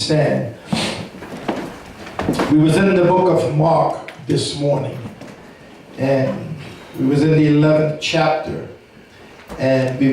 stand. We was in the book of Mark this morning, and we was in the 11th chapter, and we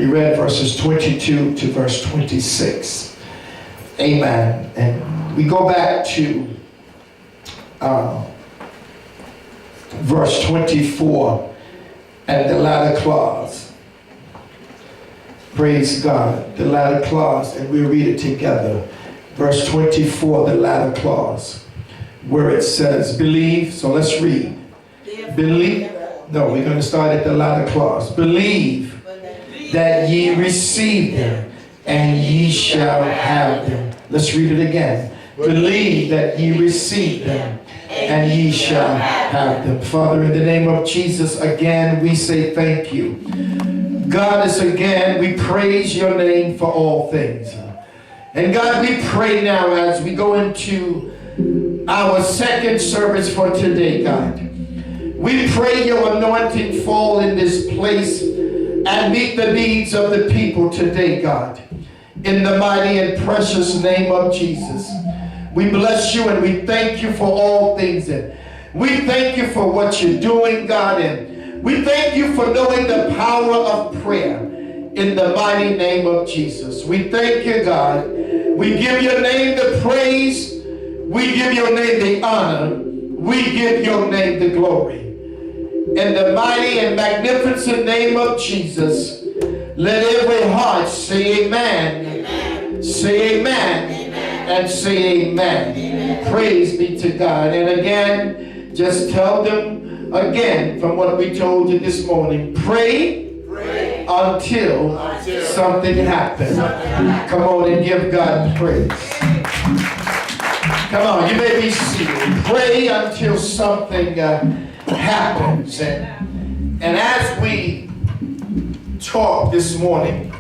read verses 22 to verse 26. Amen. And we go back to verse 24 and the latter clause. Praise God, the latter clause, and we read it together. Verse 24, the latter clause, where it says, believe. So let's read. Believe. No, we're going to start at the latter clause. Believe that ye receive them, and ye shall have them. Let's read it again. Believe that ye receive them, and ye shall have them. Father, in the name of Jesus, again, we say thank you. God, is again, we praise your name for all things. And God, we pray now as we go into our second service for today, God. We pray your anointing fall in this place and meet the needs of the people today, God. In the mighty and precious name of Jesus. We bless you and we thank you for all things. And we thank you for what you're doing, God. And we thank you for knowing the power of prayer in the mighty name of Jesus. We thank you, God. We give your name the praise. We give your name the honor. We give your name the glory. In the mighty and magnificent name of Jesus, let every heart say amen. Amen. Say amen. Amen. And say amen. Amen. Praise be to God. And again, just tell them again from what we told you this morning, pray until something happens. Come on and give God praise. Come on, you may be seated. Pray until something happens. And as we talk this morning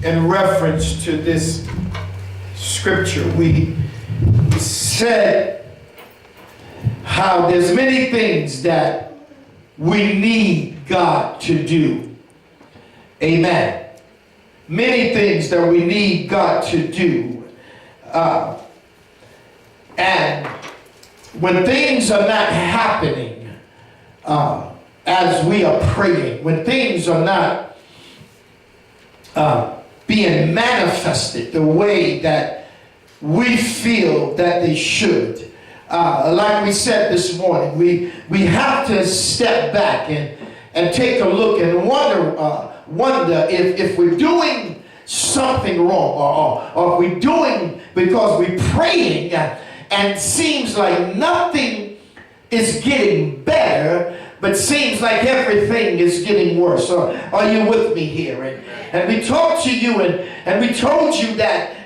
in reference to this scripture, we said how there's many things that we need God to do. Amen. Many things that we need God to do. And when things are not happening as we are praying, when things are not being manifested the way that we feel that they should, like we said this morning, we have to step back and take a look and wonder if we're doing something wrong, or if we're doing because we're praying and seems like nothing is getting better, but seems like everything is getting worse. Are you with me here? And we talked to you and we told you that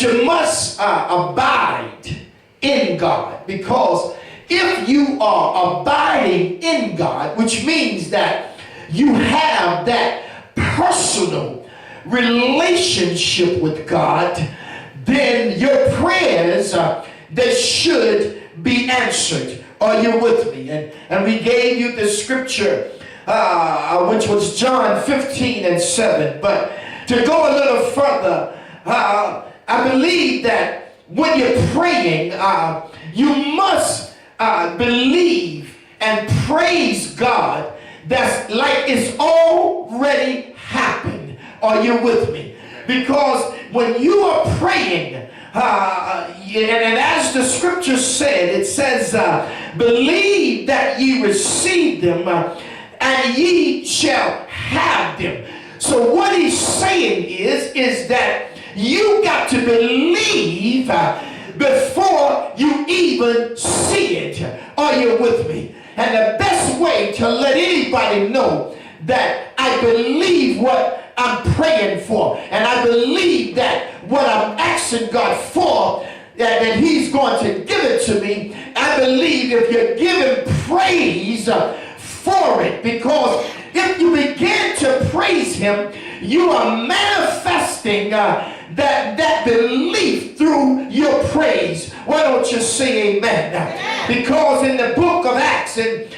you must abide in God, because if you are abiding in God, which means that you have that personal relationship with God, then your prayers they should be answered. Are you with me? And we gave you the scripture which was John 15:7. But to go a little further, I believe that when you're praying, you must believe and praise God that's like it's already happened. Are you with me? Because when you are praying, and as the scripture said, it says, believe that ye receive them, and ye shall have them. So what he's saying is that you got to believe before you even see it. Are you with me? And the best way to let anybody know that I believe what I'm praying for, and I believe that what I'm asking God for, that he's going to give it to me, I believe if you give him praise for it, because if you begin to praise him, you are manifesting that belief through your praise. Why don't you say amen? Because in the book of Acts, in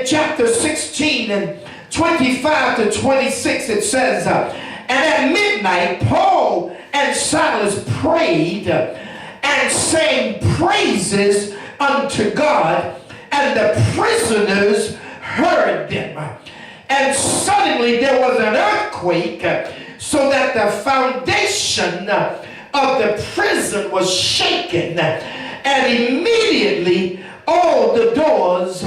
chapter 16 and 25 to 26, it says, and at midnight Paul and Silas prayed and sang praises unto God, and the prisoners heard them. And suddenly there was an earthquake, so that the foundation of the prison was shaken, and immediately all the doors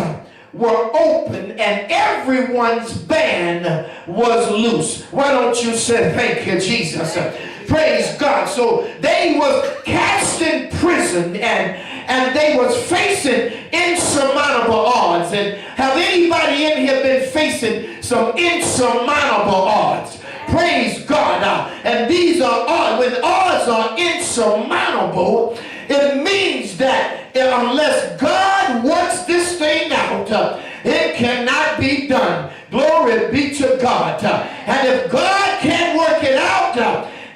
were open and everyone's band was loose. Why don't you say thank you, Jesus? Praise God. So they was cast in prison, and they was facing insurmountable odds. And have anybody in here been facing some insurmountable odds? Praise God. And these are odds. When odds are insurmountable, it means that unless God works this thing out, it cannot be done. Glory be to God. And if God can't work it out,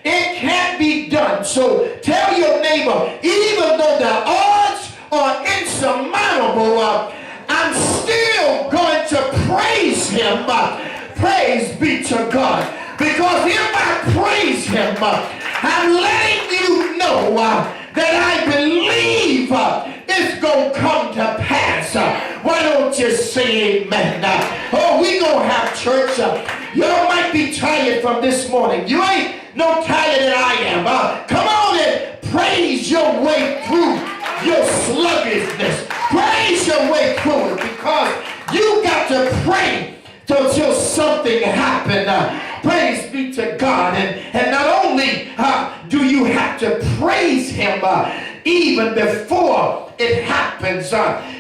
it can't be done. So tell your neighbor, even though the odds are insurmountable, I'm still going to praise him. Praise be to God. Because if I praise him, I'm letting you know that I believe it's going to come to pass. Why don't you say amen? Oh, we going to have church. Y'all might be tired from this morning. You ain't no tired than I am. Come on and praise your way through your sluggishness. Praise your way through it, because you got to pray until something happens. Praise be to God. And not only do you have to praise him even before it happens,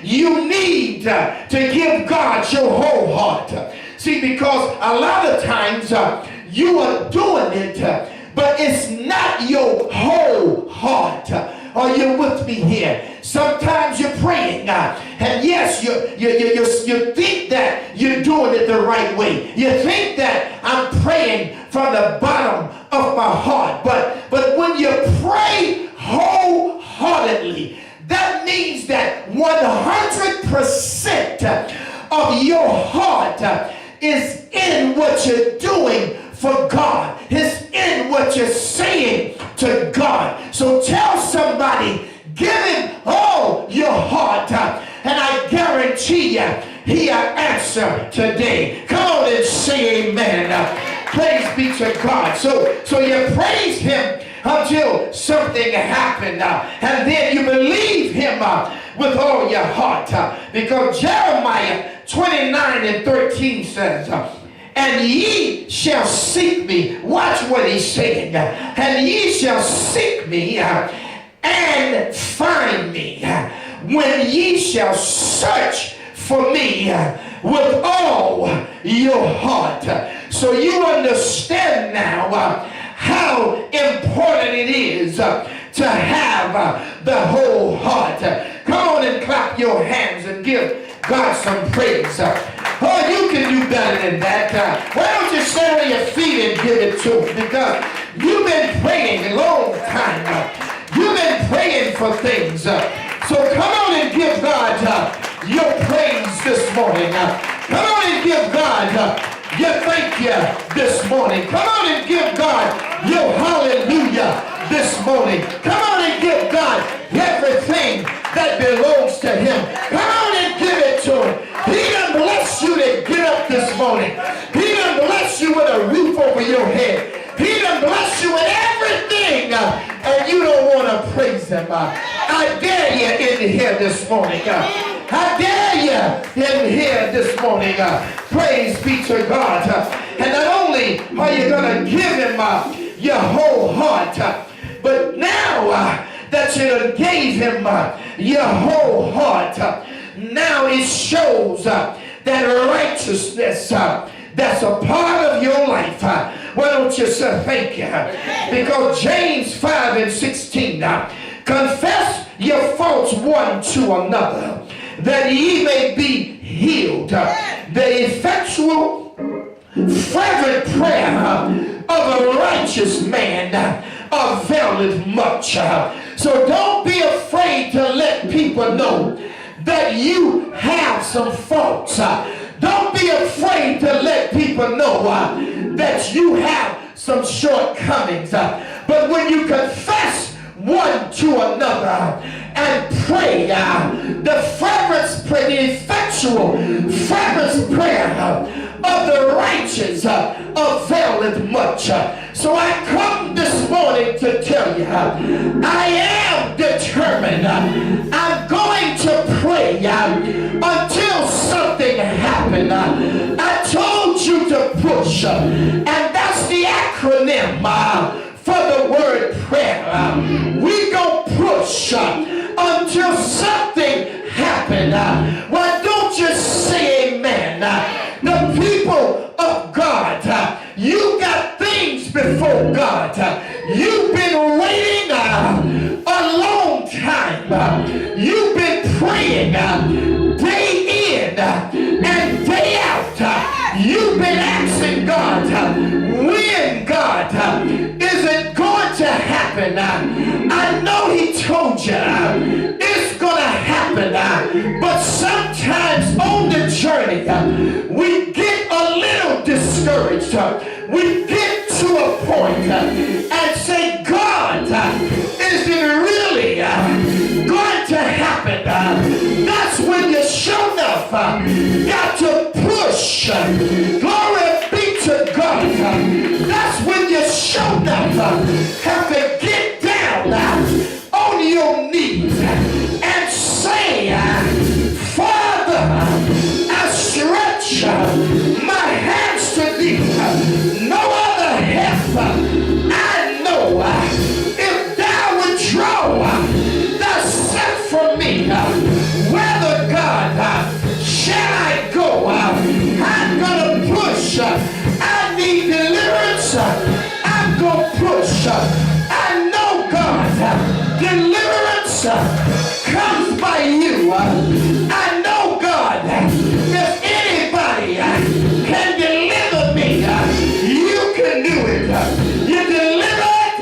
you need to give God your whole heart. See, because a lot of times you are doing it, but it's not your whole heart. Are you with me here? Sometimes you're praying, and yes, you think that you're doing it the right way. You think that I'm praying from the bottom of my heart. But when you pray wholeheartedly, that means that 100% of your heart is in what you're doing for God. It's in what you're saying to God. So tell somebody, give him all your heart, and I guarantee you he'll answer today. Come on and say amen. Praise be to God. So you praise him until something happened, and then you believe him with all your heart, because Jeremiah 29:13 says, and ye shall seek me. Watch what he's saying. And ye shall seek me and find me when ye shall search for me with all your heart. So you understand now how important it is to have the whole heart. Come on and clap your hands and give God some praise. Oh, you can do better than that. Why don't you stand on your feet and give it to him? Because you've been praying a long time. You've been praying for things. So come on and give God your praise this morning. Come on and give God your thank you this morning. Come on and give God your hallelujah this morning. Come on and give God everything that belongs to him. Come on and give it to him. He done bless you to get up this morning. He done bless you with a roof over your head. He done bless you with everything, and you don't want to praise him. I dare you in here this morning. I dare you in here this morning. Praise be to God. And not only are you going to give him your whole heart, but now that you done gave him your whole heart, now it shows that righteousness that's a part of your life. Why don't you say thank you? Because James 5:16, confess your faults one to another, that ye may be healed. The effectual fervent prayer of a righteous man availeth much. So don't be afraid to let people know that you have some faults. Don't be afraid to let people know that you have some shortcomings. But when you confess one to another and pray, the fervent prayer, the effectual fervent prayer of the righteous availeth much. So I come this morning to tell you, I am determined. I'm going to pray until something happens. I told you to push, and that's the acronym for the word prayer. We gon' push until something happens. Why don't you say amen? The people of God, you got things before God. You've been waiting a long time. You've been praying day in and day out. You've been asking God, when God is it going to happen? I know he told you it's going to happen, but sometimes on the journey we get a little discouraged. We get to a point and say, God, is it really going to happen? That's when you sure enough got to push. Glory be to God. That's when you sure enough have to get down on your knees and say, Father, I stretch my hands to thee. No other help I know. If thou would draw thyself from me, whether God shall I go? I'm gonna push. I need deliverance. I'm gonna push. I know God. Deliverance comes by you. I know God. If anybody can deliver me, you can do it. You delivered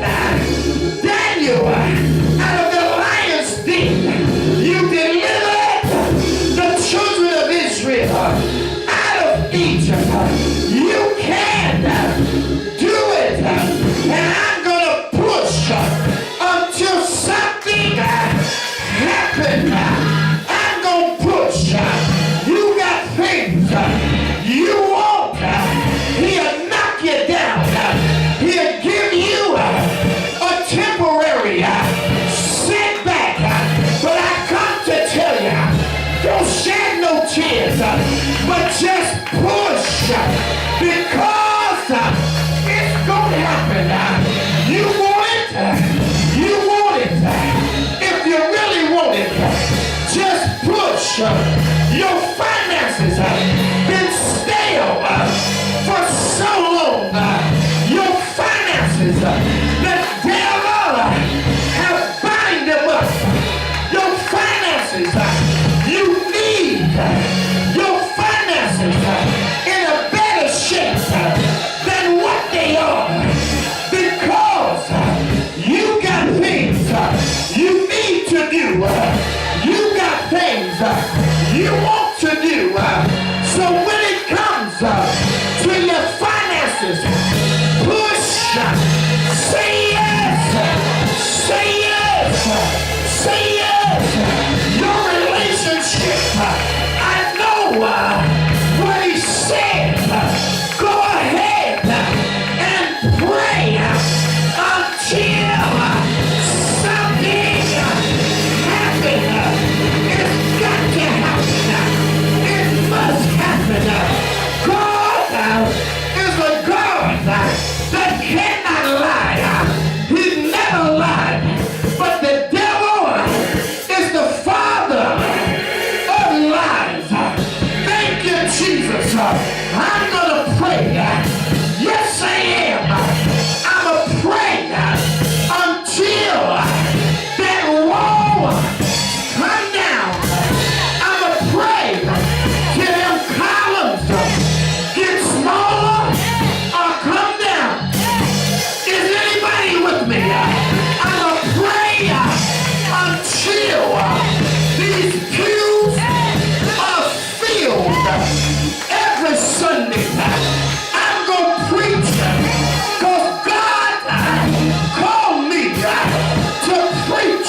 Daniel out of the lion's den. You delivered the children of Israel out of Egypt. You can do it. And I'm going to push until something happens. I'm going to push. You got things you want. He'll knock you down. He'll give you a temporary setback. But I come to tell you, don't shed no tears, but just push, because it's going to happen. You want it? You want it. If you really want it, just push. Your finances have been stale for so long. Your finances, the devil have bind them up. Your finances, you need your finances in a better shape than what they are,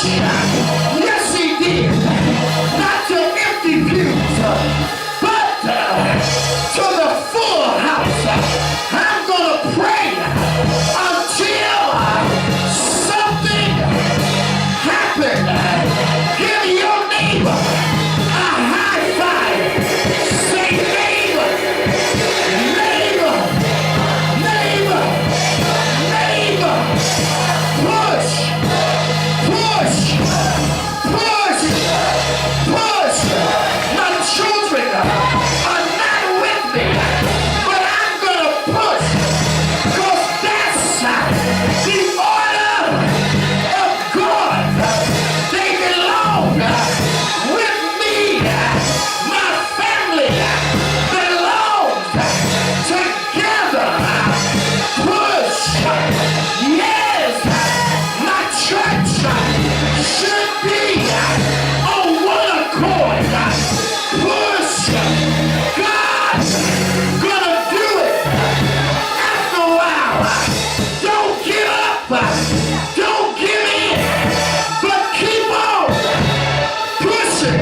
Yes, he did. Not to empty pews, but to the full house. I'm going to pray until something happens. Give your neighbor a high five. Say, neighbor, neighbor, neighbor, neighbor. Push, push, push, push. My children are not with me, but I'm going to push, because that's the order of God. They belong with me. My family belongs together. Push. Yes, my church should be on one accord. Push. God's gonna do it. After a while, don't give up. Don't give in. But keep on pushing.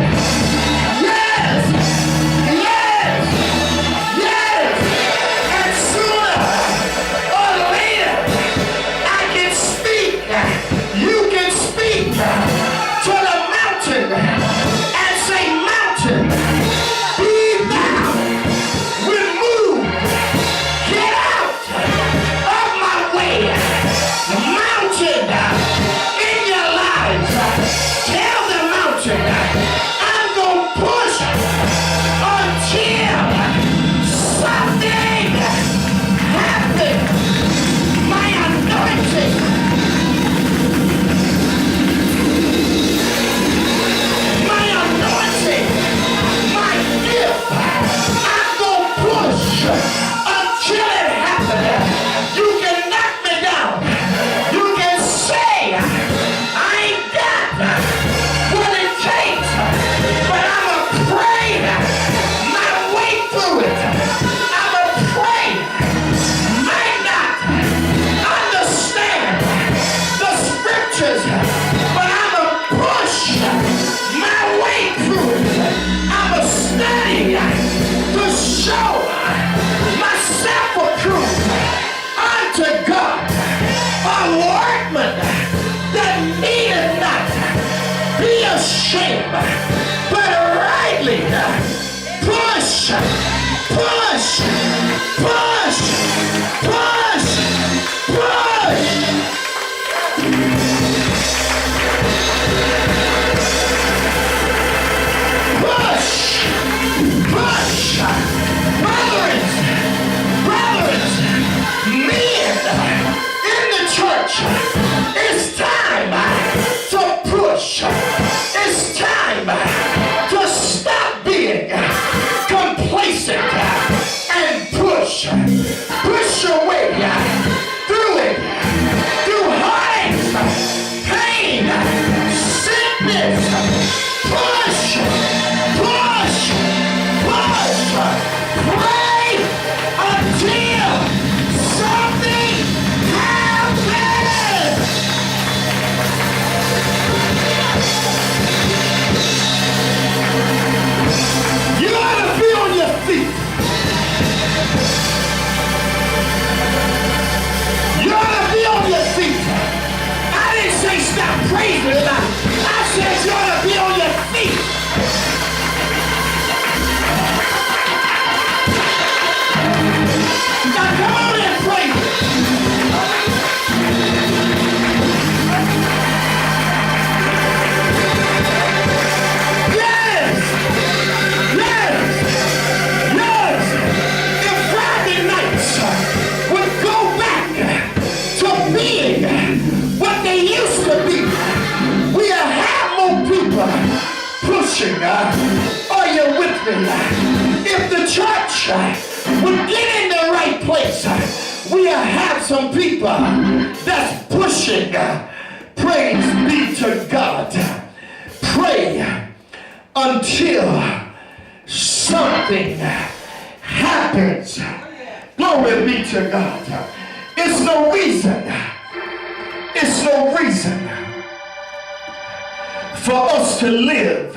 Yes. Yes. Yes. And sooner or later, I can speak. You can speak to the mountain and say, mountain, be thou removed. Get out of my way. Mountain in your lives. Tell the mountain, I'm going to push until something happens. My anointing, my anointing, my gift, I'm going to push until it happens. You can knock me down. You can say I ain't got what it takes, but I'm going to pray my way through it. I'm going to pray. Might not understand the scriptures, but I'm going to push my way through it. I'm going to study to show myself approved unto God, a workman that needeth not be ashamed, but rightly push, push, push, push, push. Push, push, brothers, men in the church, it's time to push. It's time to stop being complacent and push. Push your way through it, through heartaches, pain, sickness. Push, push, push. Pray until something happens. You ought to be on your feet. You ought to be on your feet. I didn't say stop praising it. I said you ought to be on your feet. Now come on and praise it. Yes! Yes! Yes! If Friday nights would go back to being what they used to be, we'll have more people pushing. Are you with me? If the church would get in the right place, we'll have some people that's pushing. Praise be to God. Pray until something happens. Glory be to God. It's no reason for us to live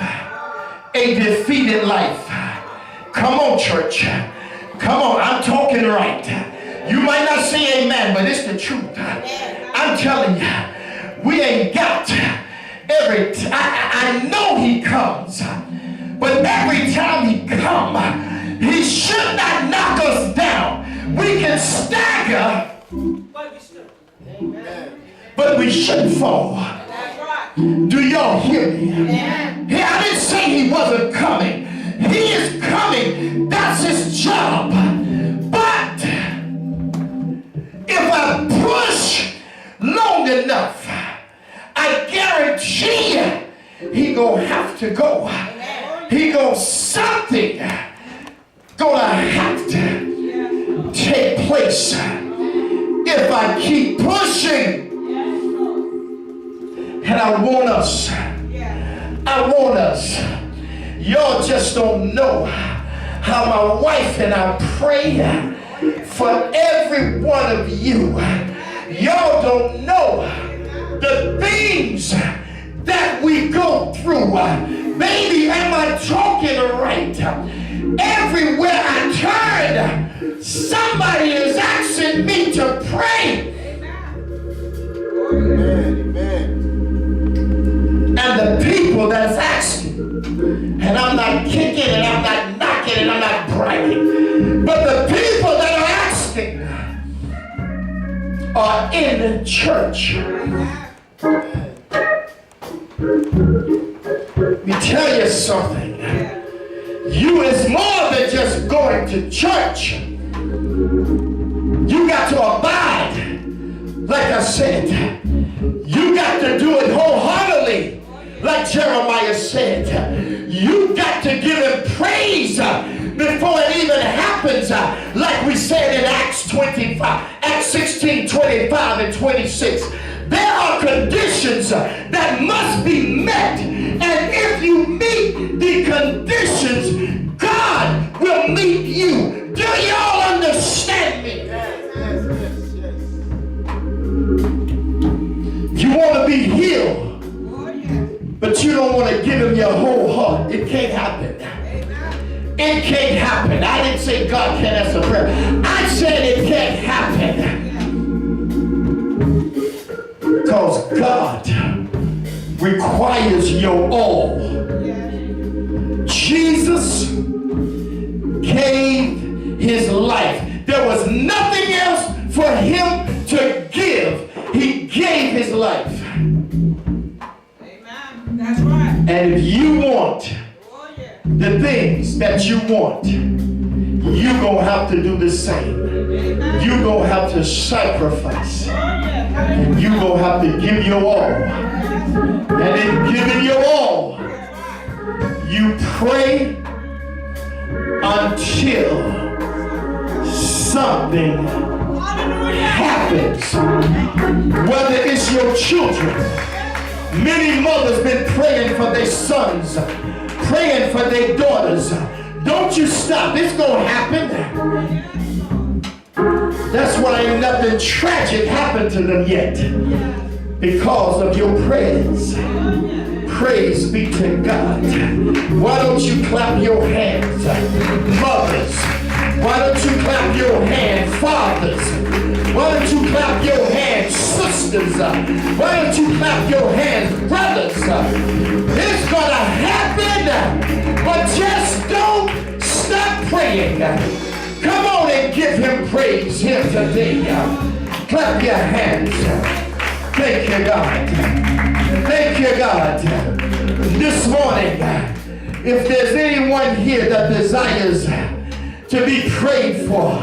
a defeated life. Come on, church. Come on, I'm talking right. You might not say amen, but it's the truth. I'm telling you, we ain't got I know he comes, but every time he comes, he should not knock us down. We can stagger, but we shouldn't fall. Do y'all hear me? Hey, I didn't say he wasn't coming. He is coming. That's his job. But if I push long enough, I guarantee you, he gonna have to go. He gonna something gonna have to take place if I keep pushing. And I want us. Y'all just don't know how my wife and I pray for every one of you. Y'all don't know the things that we go through. Baby, am I talking right? Everywhere I turn, somebody is asking me to pray. Amen. And the people that's asking, and I'm not kicking and I'm not knocking and I'm not bragging, but the people that are asking are in the church. Let me tell you something. You is more than just going to church. You got to abide. Like I said, you got to do it wholeheartedly. Like Jeremiah said, you got to give him praise before it even happens. Like we said in Acts 16, 25 and 26. There are conditions that must be met. And if you meet the conditions, God will meet you. Do y'all understand me? You want to be healed, but you don't want to give him your whole heart. It can't happen. It can't happen. I didn't say God can't answer prayer. I said it can't happen. Because God requires your all. Jesus gave his life. There was nothing else for him to give. He gave his life. Amen. That's right. And if you want the things that you want, you're going to have to do the same. You're going to have to sacrifice. You're going to have to give your all. And in giving your all, you pray until something happens. Whether it's your children. Many mothers been praying for their sons, praying for their daughters. Don't you stop. It's going to happen. That's why ain't nothing tragic happened to them yet. Because of your prayers. Praise be to God. Why don't you clap your hands, mothers? Why don't you clap your hands, fathers? Why don't you clap your hands, sisters? Why don't you clap your hands, brothers? It's gonna happen, but just don't stop praying. Come on and give him praise here today. Clap your hands. Thank you, God. Thank you, God. This morning, if there's anyone here that desires to be prayed for,